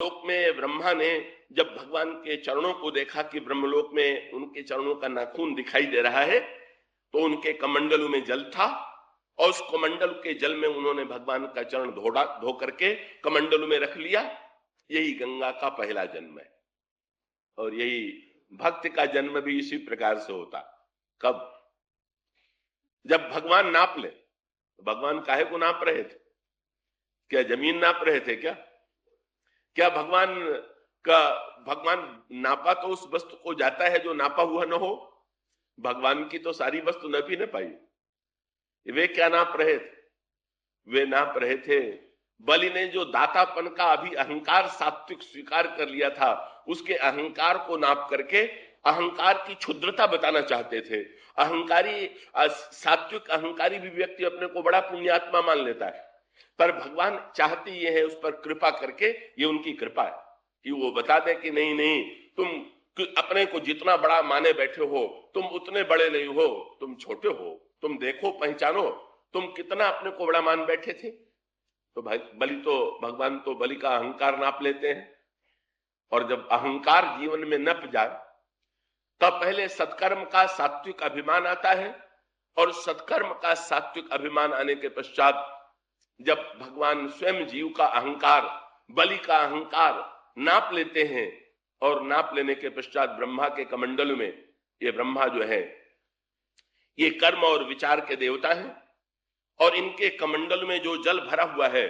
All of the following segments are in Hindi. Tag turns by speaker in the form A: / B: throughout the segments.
A: लोक में ब्रह्मा ने जब भगवान के चरणों को देखा कि ब्रह्मलोक में उनके चरणों का नाखून दिखाई दे रहा है, तो उनके कमंडलों में जल था और उस कमंडल के जल में उन्होंने भगवान का चरण धो करके कमंडलों में रख लिया। यही गंगा का पहला जन्म है और यही भक्त का जन्म भी इसी प्रकार से होता। कब? जब भगवान नाप ले। भगवान काहे को नाप रहे थे? क्या जमीन नाप रहे थे क्या? क्या भगवान नापा तो उस वस्तु को जाता है जो नापा हुआ न हो। भगवान की तो सारी वस्तु न भी न पाई। वे क्या नाप रहे थे? वे नाप रहे थे बलि ने जो दातापन का अभी अहंकार सात्विक स्वीकार कर लिया था, उसके अहंकार को नाप करके अहंकार की क्षुद्रता बताना चाहते थे। अहंकारी सात्विक अहंकारी भी व्यक्ति अपने को बड़ा पुण्यात्मा मान लेता है, पर भगवान चाहते ये है उस पर कृपा करके, ये उनकी कृपा है कि वो बता दे कि नहीं नहीं, तुम अपने को जितना बड़ा माने बैठे हो, तुम उतने बड़े नहीं हो, तुम छोटे हो, तुम देखो पहचानो, तुम कितना अपने को बड़ा मान बैठे थे। तो भगवान तो बलि का अहंकार नाप लेते हैं। और जब अहंकार जीवन में नप जाए तब पहले सत्कर्म का सात्विक अभिमान आता है, और सत्कर्म का सात्विक अभिमान आने के पश्चात जब भगवान स्वयं जीव का अहंकार, बलि का अहंकार नाप लेते हैं, और नाप लेने के पश्चात ब्रह्मा के कमंडल में, ये ब्रह्मा जो है ये कर्म और विचार के देवता हैं, और इनके कमंडल में जो जल भरा हुआ है,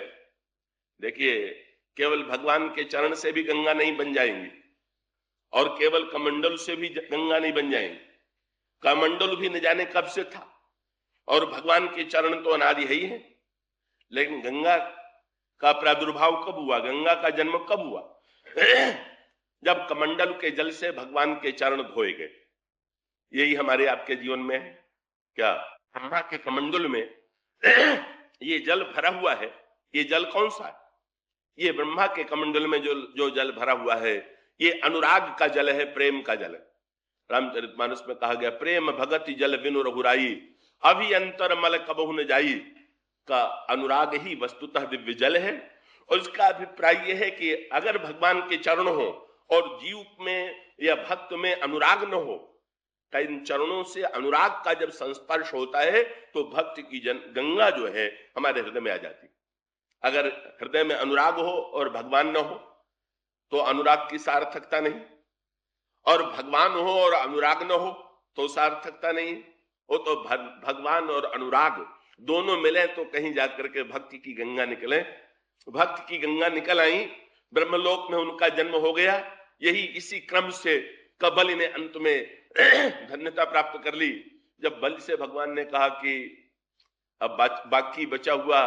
A: देखिए केवल भगवान के चरण से भी गंगा नहीं बन जाएंगी और केवल कमंडल से भी गंगा नहीं बन जाएंगी। कमंडल भी न जाने कब से था और भगवान के चरण तो अनादि है ही है, लेकिन गंगा का प्रादुर्भाव कब हुआ, गंगा का जन्म कब हुआ? जब कमंडल के जल से भगवान के चरण धोए गए। यही हमारे आपके जीवन में है क्या? ब्रह्मा के कमंडल में ये जल भरा हुआ है। ये जल कौन सा है? ये ब्रह्मा के कमंडल में जो जल भरा हुआ है, ये अनुराग का जल है, प्रेम का जल है। रामचरितमानस में कहा गया, प्रेम भगति जल बिनु रघुराई, अभी अंतर मल कबहु न जाई। का अनुराग ही वस्तुतः दिव्य जल है। और इसका अभिप्राय यह है कि अगर भगवान के चरण हो और जीव में या भक्त में अनुराग न हो, इन चरणों से अनुराग का जब संस्पर्श होता है तो भक्ति की गंगा जो है हमारे हृदय में आ जाती है। अगर हृदय में अनुराग हो और भगवान न हो तो अनुराग की सार्थकता नहीं, और भगवान हो और अनुराग न हो तो सार्थकता नहीं। वो तो भगवान और अनुराग दोनों मिले तो कहीं जाकर के भक्ति की गंगा निकले। भक्ति की गंगा निकल आई, ब्रह्मलोक में उनका जन्म हो गया। यही इसी क्रम से बलि ने अंत में धन्यता प्राप्त कर ली। जब बलि से भगवान ने कहा कि अब बाकी बचा हुआ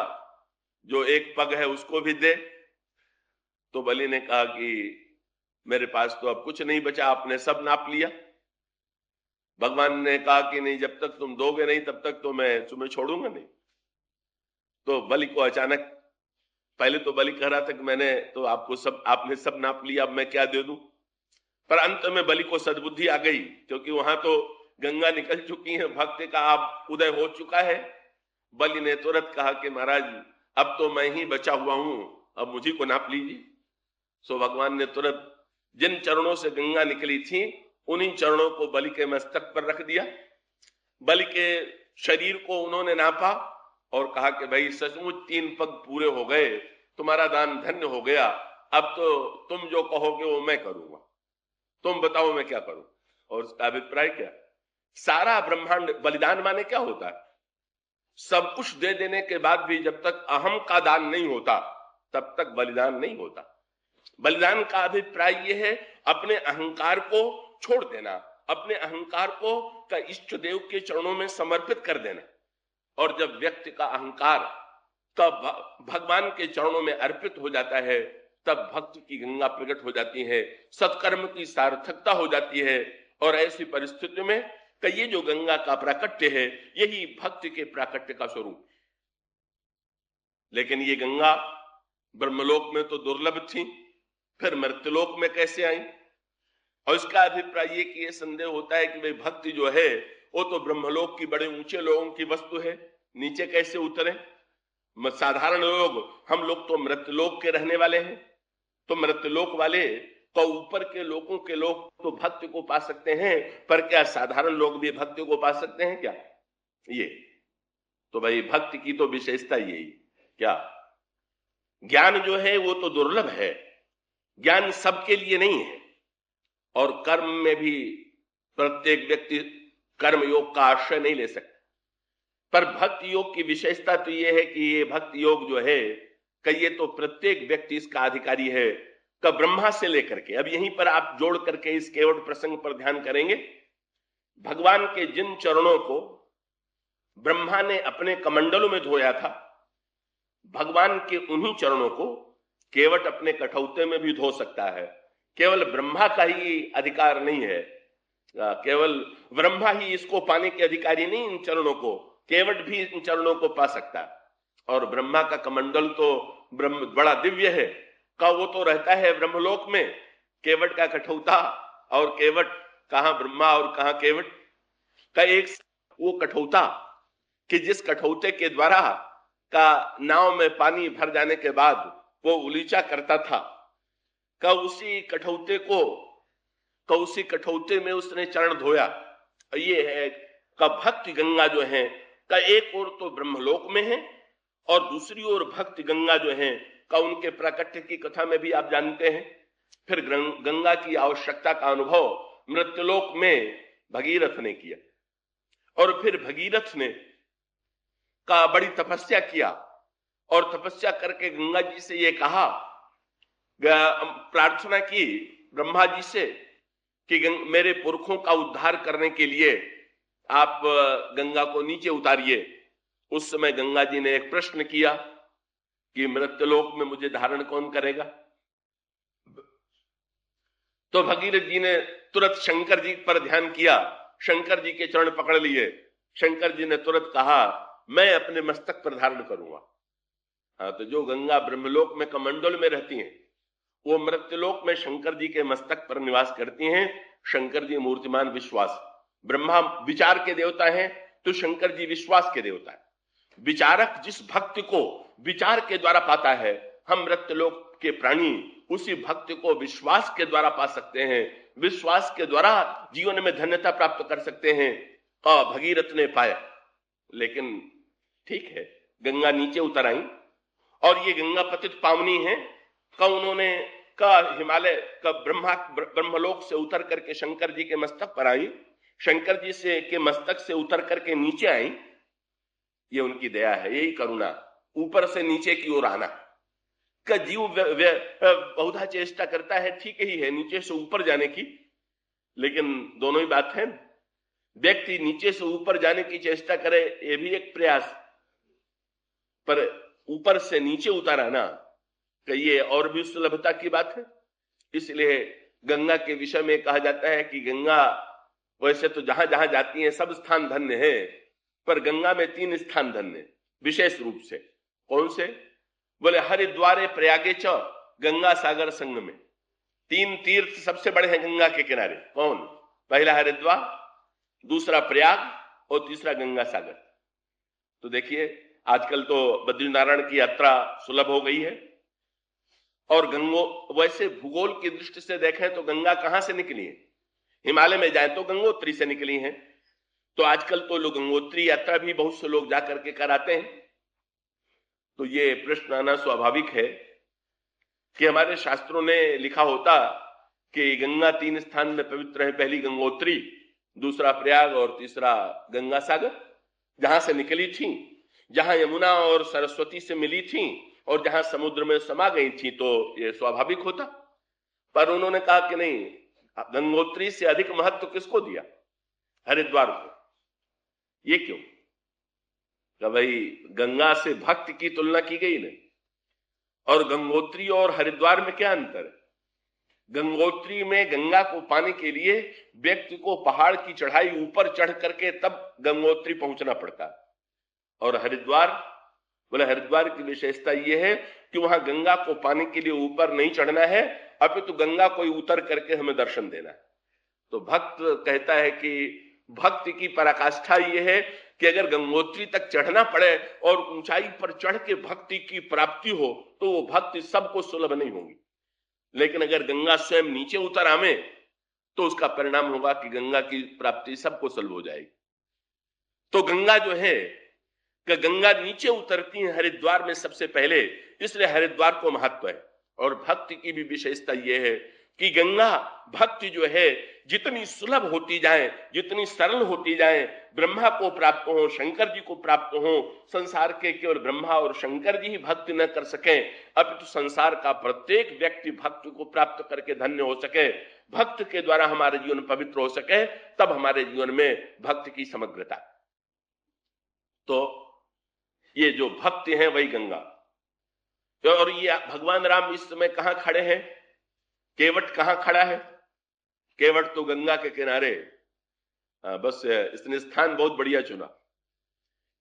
A: जो एक पग है उसको भी दे, तो बलि ने कहा कि मेरे पास तो अब कुछ नहीं बचा, आपने सब नाप लिया। भगवान ने कहा कि नहीं, जब तक तुम दोगे नहीं तब तक तो मैं तुम्हें छोड़ूंगा नहीं। तो बलि को अचानक, पहले तो बलि कह रहा था कि मैंने तो आपने सब नाप लिया, अब मैं क्या दे दूं। पर अंत में बलि को सद्बुद्धि आ गई, क्योंकि वहां तो गंगा निकल चुकी है, भक्त का आप उदय हो चुका है। बलि ने तुरंत कहा कि महाराज अब तो मैं ही बचा हुआ हूं, अब मुझे को नाप लीजिए। सो भगवान ने तुरंत जिन चरणों से गंगा निकली थी उन्हीं चरणों को बलि के मस्तक पर रख दिया। बलि के शरीर को उन्होंने नापा और कहा कि भाई सचमुच 3 पग पूरे हो गए, तुम्हारा दान धन्य हो गया, अब तो तुम जो कहोगे वो मैं करूंगा, तुम बताओ मैं क्या करूं। और उसका अभिप्राय क्या? सारा ब्रह्मांड बलिदान माने क्या होता है? सब कुछ दे देने के बाद भी जब तक अहम का दान नहीं होता तब तक बलिदान नहीं होता। बलिदान का अभिप्राय यह है अपने अहंकार को छोड़ देना, अपने अहंकार को का इष्ट देव के चरणों में समर्पित कर देना। और जब व्यक्ति का अहंकार तब भगवान के चरणों में अर्पित हो जाता है, तब भक्ति की गंगा प्रकट हो जाती है, सत्कर्म की सार्थकता हो जाती है। और ऐसी परिस्थिति में ये जो गंगा का प्राकट्य है यही भक्ति के प्राकट्य का स्वरूप। लेकिन ये गंगा ब्रह्मलोक में तो दुर्लभ थी, फिर मृत्युलोक में कैसे आई? और इसका अभिप्राय ये कि ये संदेह होता है कि भाई भक्ति जो है वो तो ब्रह्मलोक की बड़े ऊंचे लोगों की वस्तु है, नीचे कैसे उतरे? साधारण लोग, हम लोग तो मृत्युलोक के रहने वाले हैं, तो मृत्यलोक वाले तो ऊपर के लोगों के लोग तो भक्ति को पा सकते हैं, पर क्या साधारण लोग भी भक्ति को पा सकते हैं क्या? ये तो भाई भक्ति की तो विशेषता यही क्या, ज्ञान जो है वो तो दुर्लभ है, ज्ञान सबके लिए नहीं है, और कर्म में भी प्रत्येक व्यक्ति कर्म योग का आश्रय नहीं ले सकता। पर भक्ति योग की विशेषता तो ये है कि ये भक्ति योग जो है कि ये तो प्रत्येक व्यक्ति इसका अधिकारी है, का ब्रह्मा से लेकर के। अब यहीं पर आप जोड़ करके इस केवट प्रसंग पर ध्यान करेंगे। भगवान के जिन चरणों को ब्रह्मा ने अपने कमंडलों में धोया था, भगवान के उन्हीं चरणों को केवट अपने कठौते में भी धो सकता है। केवल ब्रह्मा का ही अधिकार नहीं है, केवल ब्रह्मा ही इसको पाने के अधिकारी नहीं, इन चरणों को केवट भी इन चरणों को पा सकता है। और ब्रह्मा का कमंडल तो ब्रह्म बड़ा दिव्य है, का वो तो रहता है ब्रह्मलोक में, केवट का कठौता, और केवट कहां ब्रह्मा और कहां केवट का एक वो कठौता कि जिस कठौते के द्वारा का नाव में पानी भर जाने के बाद वो उलीचा करता था, का उसी कठौते को का उसी कठौते में उसने चरण धोया। ये है का भक्ति गंगा जो है का एक ओर तो ब्रह्मलोक में है और दूसरी ओर भक्ति गंगा जो है का उनके प्राकट्य की कथा में भी आप जानते हैं। फिर गंगा की आवश्यकता का अनुभव मृत्यलोक में भगीरथ ने किया, और फिर भगीरथ ने का बड़ी तपस्या किया, और तपस्या करके गंगा जी से ये कहा, प्रार्थना की ब्रह्मा जी से कि मेरे पुरखों का उद्धार करने के लिए आप गंगा को नीचे उतारिए। उस समय गंगा जी ने एक प्रश्न किया कि मृत्यलोक में मुझे धारण कौन करेगा? तो भगीरथ जी ने तुरंत शंकर जी पर ध्यान किया, शंकर जी के चरण पकड़ लिए। शंकर जी ने तुरंत कहा मैं अपने मस्तक पर धारण करूंगा। हाँ, तो जो गंगा ब्रह्मलोक में कमंडल में रहती हैं, वो मृत्यलोक में शंकर जी के मस्तक पर निवास करती हैं। शंकर जी मूर्तिमान विश्वास, ब्रह्मा विचार के देवता हैं तो शंकर जी विश्वास के देवता है। विचारक जिस भक्ति को विचार के द्वारा पाता है, हम मृत्यलोक के प्राणी उसी भक्ति को विश्वास के द्वारा पा सकते हैं, विश्वास के द्वारा जीवन में धन्यता प्राप्त कर सकते हैं। और भगीरथ ने पाया, लेकिन ठीक है गंगा नीचे उतर आई, और ये गंगा पतित पावनी है का उन्होंने का हिमालय का ब्रह्मलोक से उतर करके शंकर जी के मस्तक पर आई, शंकर जी से के मस्तक से उतर करके नीचे आई। ये उनकी दया है, यही करुणा, ऊपर से नीचे की ओर आना का। जीव बहुधा चेष्टा करता है, ठीक ही है, नीचे से ऊपर जाने की, लेकिन दोनों ही बात है। व्यक्ति नीचे से ऊपर जाने की चेष्टा करे, ये भी एक प्रयास, पर ऊपर से नीचे उतारा ना, ये और भी सुलभता की बात है। इसलिए गंगा के विषय में कहा जाता है कि गंगा वैसे तो जहां जहां जाती है सब स्थान धन्य है, पर गंगा में 3 स्थान धन्य विशेष रूप से। कौन से? बोले हरिद्वारे प्रयागे च गंगा सागर संगम में। 3 तीर्थ सबसे बड़े हैं गंगा के किनारे। कौन? पहला हरिद्वार, दूसरा प्रयाग और तीसरा गंगा सागर। तो देखिए आजकल तो बद्रीनारायण की यात्रा सुलभ हो गई है, और वैसे भूगोल की दृष्टि से देखें तो गंगा कहां से निकली है? हिमालय में जाए तो गंगोत्री से निकली है। तो आजकल तो लोग गंगोत्री यात्रा भी बहुत से लोग जाकर के कराते हैं। तो ये प्रश्न आना स्वाभाविक है कि हमारे शास्त्रों ने लिखा होता कि गंगा 3 स्थान में पवित्र है, पहली गंगोत्री, दूसरा प्रयाग और तीसरा गंगा सागर, जहां से निकली थी, जहां यमुना और सरस्वती से मिली थी और जहां समुद्र में समा गई थी। तो ये स्वाभाविक होता, पर उन्होंने कहा कि नहीं, गंगोत्री से अधिक महत्व किसको दिया? हरिद्वार को। ये क्यों? कि भाई गंगा से भक्ति की तुलना की गई नहीं, और गंगोत्री और हरिद्वार में क्या अंतर है? गंगोत्री में गंगा को पाने के लिए व्यक्ति को पहाड़ की चढ़ाई ऊपर चढ़ करके तब गंगोत्री पहुंचना पड़ता है, और हरिद्वार, बोले हरिद्वार की विशेषता यह है कि वहां गंगा को पाने के लिए ऊपर नहीं चढ़ना है, अपितु गंगा को उतर करके हमें दर्शन देना है। तो भक्त कहता है कि भक्ति की पराकाष्ठा यह है कि अगर गंगोत्री तक चढ़ना पड़े और ऊंचाई पर चढ़ के भक्ति की प्राप्ति हो, तो वो भक्ति सबको सुलभ नहीं होगी। लेकिन अगर गंगा स्वयं नीचे उतर आवे तो उसका परिणाम होगा कि गंगा की प्राप्ति सबको सुलभ हो जाएगी। तो गंगा जो है कि गंगा नीचे उतरती है हरिद्वार में सबसे पहले, इसलिए हरिद्वार को महत्व है। और भक्ति की भी विशेषता यह है कि गंगा भक्ति जो है जितनी सुलभ होती जाए, जितनी सरल होती जाए, ब्रह्मा को प्राप्त हो, शंकर जी को प्राप्त हो, संसार के केवल ब्रह्मा और शंकर जी ही भक्ति न कर सके, अपितु संसार का प्रत्येक व्यक्ति भक्ति को प्राप्त करके धन्य हो सके, भक्त के द्वारा हमारे जीवन पवित्र हो सके, तब हमारे जीवन में भक्ति की समग्रता। तो ये जो भक्ति है वही गंगा। और ये भगवान राम इस समय कहां खड़े हैं? केवट कहां खड़ा है? केवट तो गंगा के किनारे, बस इसने स्थान बहुत बढ़िया चुना।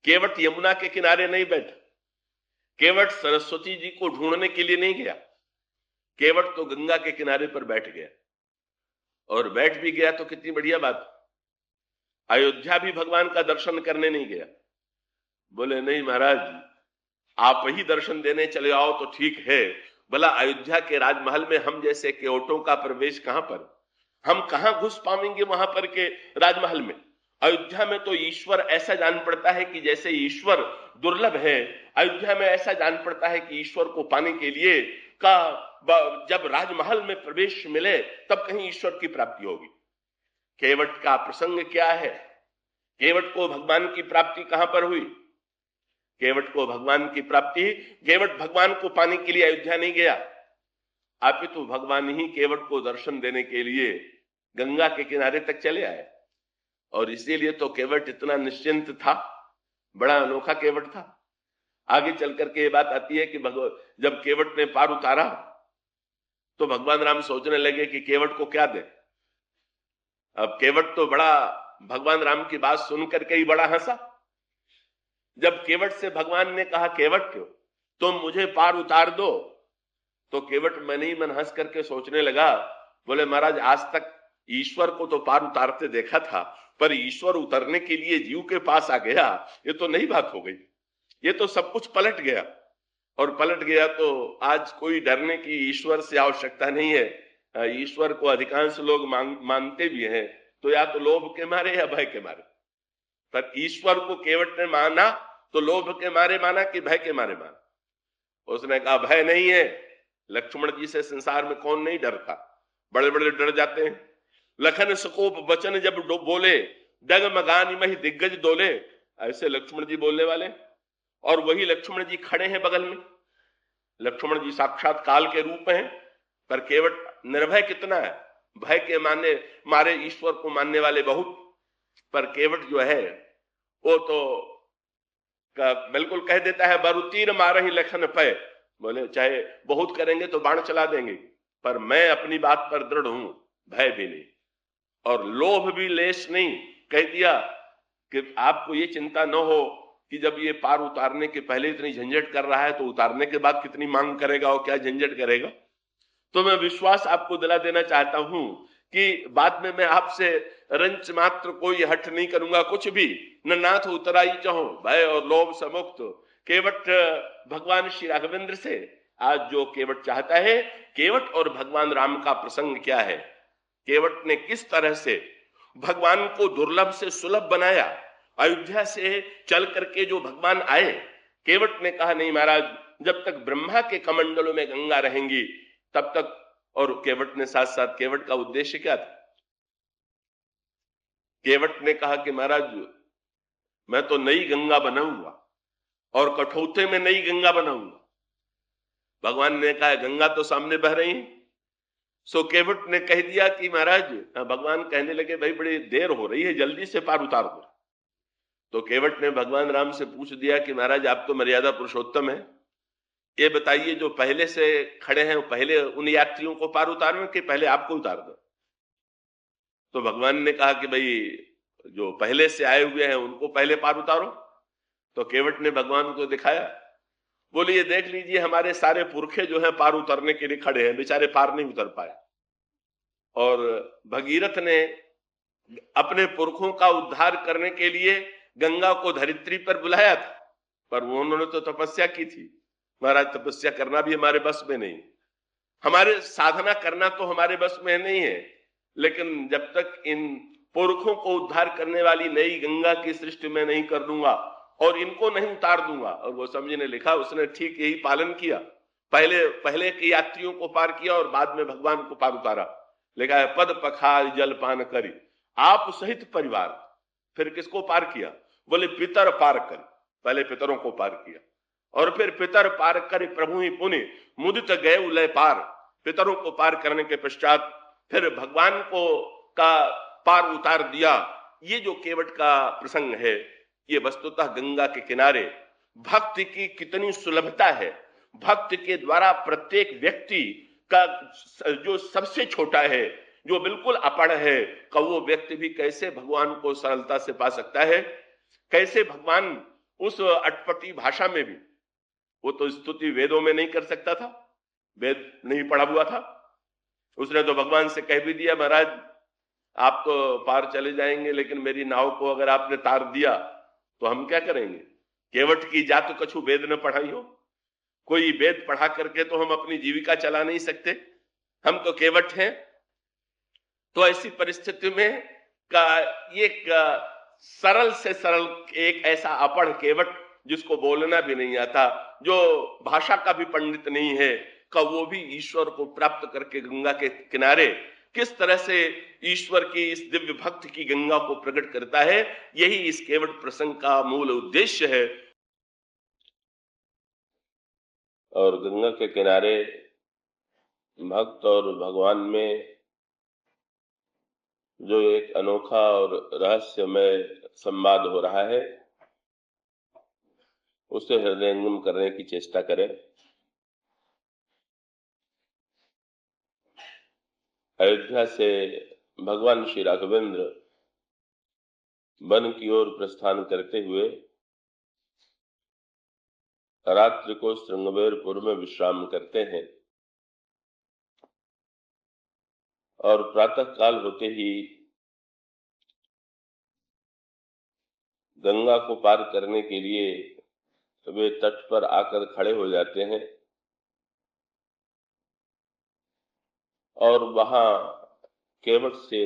A: केवट यमुना के किनारे नहीं बैठा, केवट सरस्वती जी को ढूंढने के लिए नहीं गया, केवट तो गंगा के किनारे पर बैठ गया। और बैठ भी गया तो कितनी बढ़िया बात। अयोध्या भी भगवान का दर्शन करने नहीं गया। बोले नहीं महाराज, आप ही दर्शन देने चले आओ तो ठीक है, भला अयोध्या के राजमहल में हम जैसे केवटों का प्रवेश कहां पर, हम कहां घुस पाएंगे वहां पर के राजमहल में। अयोध्या में तो ईश्वर ऐसा जान पड़ता है कि जैसे ईश्वर दुर्लभ है। अयोध्या में ऐसा जान पड़ता है कि ईश्वर को पाने के लिए का जब राजमहल में प्रवेश मिले तब कहीं ईश्वर की प्राप्ति होगी। केवट का प्रसंग क्या है? केवट को भगवान की प्राप्ति कहां पर हुई? केवट को भगवान की प्राप्ति, केवट भगवान को पाने के लिए अयोध्या नहीं गया, अपितु भगवान ही केवट को दर्शन देने के लिए गंगा के किनारे तक चले आए। और इसीलिए तो केवट इतना निश्चिंत था, बड़ा अनोखा केवट था। आगे चल करके ये बात आती है कि जब केवट ने पार उतारा तो भगवान राम सोचने लगे कि केवट को क्या दे। अब केवट तो बड़ा भगवान राम की बात सुन करके ही बड़ा हंसा। जब केवट से भगवान ने कहा केवट तुम मुझे पार उतार दो, तो केवट मन ही मन हंस करके सोचने लगा, बोले महाराज आज तक ईश्वर को तो पार उतारते देखा था, पर ईश्वर उतरने के लिए जीव के पास आ गया, ये तो नई बात हो गई। ये तो सब कुछ पलट गया। और पलट गया तो आज कोई डरने की ईश्वर से आवश्यकता नहीं है। ईश्वर को अधिकांश लोग मानते भी हैं तो या तो लोभ के मारे या भय के मारे। पर ईश्वर को केवट ने माना तो लोभ के मारे माना कि भय के मारे माना? उसने कहा भय नहीं है। लक्ष्मण जी से संसार में कौन नहीं डरता, बड़े बड़े डर जाते हैं। लखन सकोप वचन जब बोले, डगमगान मही दिग्गज डोले, ऐसे लक्ष्मण जी बोलने वाले। और वही लक्ष्मण जी खड़े हैं बगल में। लक्ष्मण जी साक्षात काल के रूप हैं, पर केवट निर्भय कितना है, भय के मारे ईश्वर को मानने वाले बहुत। पर केवट जो है वो तो बिल्कुल कह देता है बरु तीर मारे ही लखन पे, बोले चाहे बहुत करेंगे तो बाण चला देंगे, पर मैं अपनी बात पर दृढ़ हूं, भय भी नहीं और लोभ भी लेश नहीं। कह दिया कि आपको ये चिंता न हो कि जब ये पार उतारने के पहले इतनी झंझट कर रहा है तो उतारने के बाद कितनी मांग करेगा और क्या झंझट करेगा। तो मैं विश्वास आपको दिला देना चाहता हूं कि बाद में मैं आपसे रंच मात्र कोई हट नहीं करूंगा, कुछ भी न नाथ उतराई चाहो, भय और लोभ समुक्त। केवट भगवान श्री राघवेंद्र से आज जो केवट चाहता है, केवट और भगवान राम का प्रसंग क्या है, केवट ने किस तरह से भगवान को दुर्लभ से सुलभ बनाया। अयोध्या से चल करके जो भगवान आए, केवट ने कहा नहीं महाराज, जब तक ब्रह्मा के कमंडलों में गंगा रहेंगी तब तक। और केवट ने साथ साथ, केवट का उद्देश्य क्या था? केवट ने कहा कि महाराज मैं तो नई गंगा बनाऊंगा और कठौते में नई गंगा बनाऊंगा। भगवान ने कहा गंगा तो सामने बह रही है। सो केवट ने कह दिया कि महाराज, भगवान कहने लगे भाई बड़ी देर हो रही है, जल्दी से पार उतार दो। तो केवट ने भगवान राम से पूछ दिया कि महाराज आप तो मर्यादा पुरुषोत्तम है, ये बताइए जो पहले से खड़े हैं पहले उन यात्रियों को पार उतारो कि पहले आपको उतार दो। तो भगवान ने कहा कि भाई जो पहले से आए हुए हैं उनको पहले पार उतारो। तो केवट ने भगवान को दिखाया, बोले ये देख लीजिए हमारे सारे पुरखे जो हैं पार उतरने के लिए खड़े हैं, बेचारे पार नहीं उतर पाए। और भगीरथ ने अपने पुरखों का उद्धार करने के लिए गंगा को धरित्री पर बुलाया था, पर उन्होंने तो तपस्या की थी। महाराज तपस्या करना भी हमारे बस में नहीं। हमारे साधना करना तो हमारे बस में नहीं है, लेकिन जब तक इन पुरखों को उद्धार करने वाली नई गंगा की सृष्टि में नहीं कर दूंगा और इनको नहीं उतार दूंगा। और गोस्वामी जी ने लिखा, उसने ठीक यही पालन किया। पहले के यात्रियों को पार किया और बाद में भगवान को पार उतारा। लिखा है, पद पखार जल पान करी आप सहित परिवार। फिर किसको पार किया? बोले पितर पार कर, पहले पितरों को पार किया और फिर पितर पार कर प्रभु ही पुण्य मुदित गए उलय पार। पितरों को पार करने के पश्चात फिर भगवान को का पार उतार दिया। ये जो केवट का प्रसंग है, ये वस्तुतः गंगा के किनारे भक्ति की कितनी सुलभता है। भक्त के द्वारा प्रत्येक व्यक्ति का जो सबसे छोटा है, जो बिल्कुल अपढ़ है, का वो व्यक्ति भी कैसे भगवान को सरलता से पा सकता है। कैसे भगवान उस अटपटी भाषा में भी, वो तो स्तुति वेदों में नहीं कर सकता था, वेद नहीं पढ़ा हुआ था। उसने तो भगवान से कह भी दिया, महाराज आप तो पार चले जाएंगे, लेकिन मेरी नाव को अगर आपने तार दिया तो हम क्या करेंगे? केवट की जात कछु वेद न पढ़ाई हो। कोई वेद पढ़ा करके तो हम अपनी जीविका चला नहीं सकते, हम तो केवट हैं। तो ऐसी परिस्थिति में का एक सरल से सरल एक ऐसा अपढ़ केवट, जिसको बोलना भी नहीं आता, जो भाषा का भी पंडित नहीं है, का वो भी ईश्वर को प्राप्त करके गंगा के किनारे किस तरह से ईश्वर की इस दिव्य भक्त की गंगा को प्रकट करता है, यही इस केवट प्रसंग का मूल उद्देश्य है। और गंगा के किनारे भक्त और भगवान में जो एक अनोखा और रहस्यमय संवाद हो रहा है, उसे हृदयंगम करने की चेष्टा करें। अयोध्या से भगवान श्री राघवेंद्र वन की ओर प्रस्थान करते हुए रात्रि को श्रृंगवेरपुर में विश्राम करते हैं और प्रातः काल होते ही गंगा को पार करने के लिए वे तट पर आकर खड़े हो जाते हैं और वहां केवट से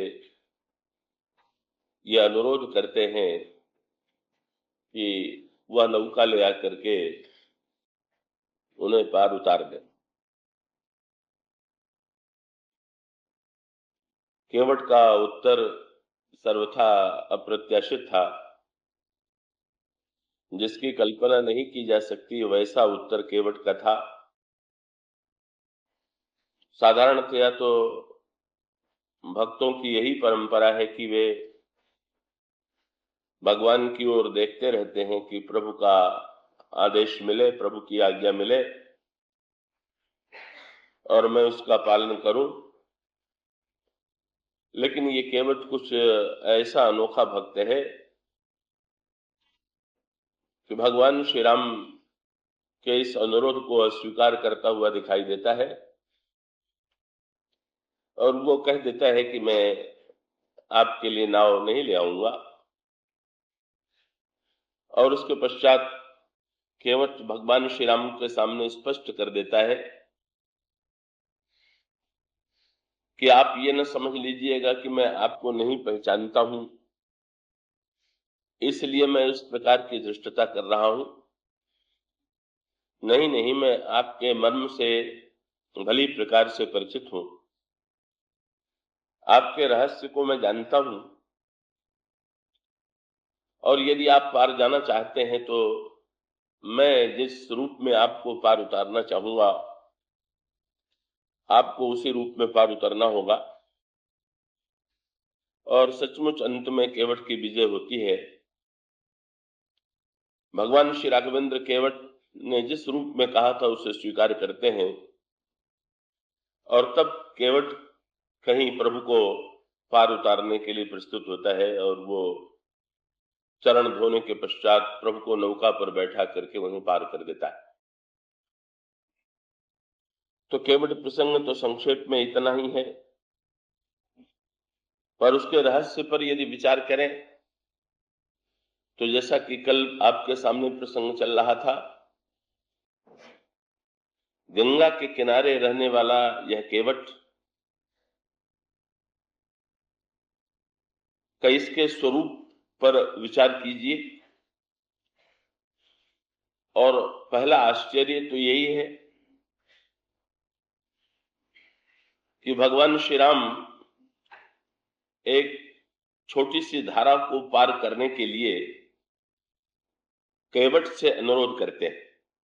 A: ये अनुरोध करते हैं कि वह नौका ले आकर के उन्हें पार उतार दें। केवट का उत्तर सर्वथा अप्रत्याशित था, जिसकी कल्पना नहीं की जा सकती वैसा उत्तर केवट का था। साधारणतया तो भक्तों की यही परंपरा है कि वे भगवान की ओर देखते रहते हैं कि प्रभु का आदेश मिले, प्रभु की आज्ञा मिले और मैं उसका पालन करूं। लेकिन ये केवट कुछ ऐसा अनोखा भक्त है कि भगवान श्री राम के इस अनुरोध को अस्वीकार करता हुआ दिखाई देता है और वो कह देता है कि मैं आपके लिए नाव नहीं ले आऊंगा। और उसके पश्चात केवट भगवान श्री राम के सामने स्पष्ट कर देता है कि आप ये न समझ लीजिएगा कि मैं आपको नहीं पहचानता हूं, इसलिए मैं इस प्रकार की धृष्टता कर रहा हूं। नहीं नहीं, मैं आपके मर्म से भली प्रकार से परिचित हूं, आपके रहस्य को मैं जानता हूं और यदि आप पार जाना चाहते हैं तो मैं जिस रूप में आपको पार उतारना चाहूंगा, आपको उसी रूप में पार उतरना होगा। और सचमुच अंत में केवट की विजय होती है। भगवान श्री राघवेंद्र केवट ने जिस रूप में कहा था उसे स्वीकार करते हैं और तब केवट कहीं प्रभु को पार उतारने के लिए प्रस्तुत होता है और वो चरण धोने के पश्चात प्रभु को नौका पर बैठा करके वहीं पार कर देता है। तो केवट प्रसंग तो संक्षेप में इतना ही है, पर उसके रहस्य पर यदि विचार करें तो जैसा कि कल आपके सामने प्रसंग चल रहा था गंगा के किनारे रहने वाला यह केवट का इसके स्वरूप पर विचार कीजिए। और पहला आश्चर्य तो यही है कि भगवान श्री राम एक छोटी सी धारा को पार करने के लिए केवट से अनुरोध करते हैं।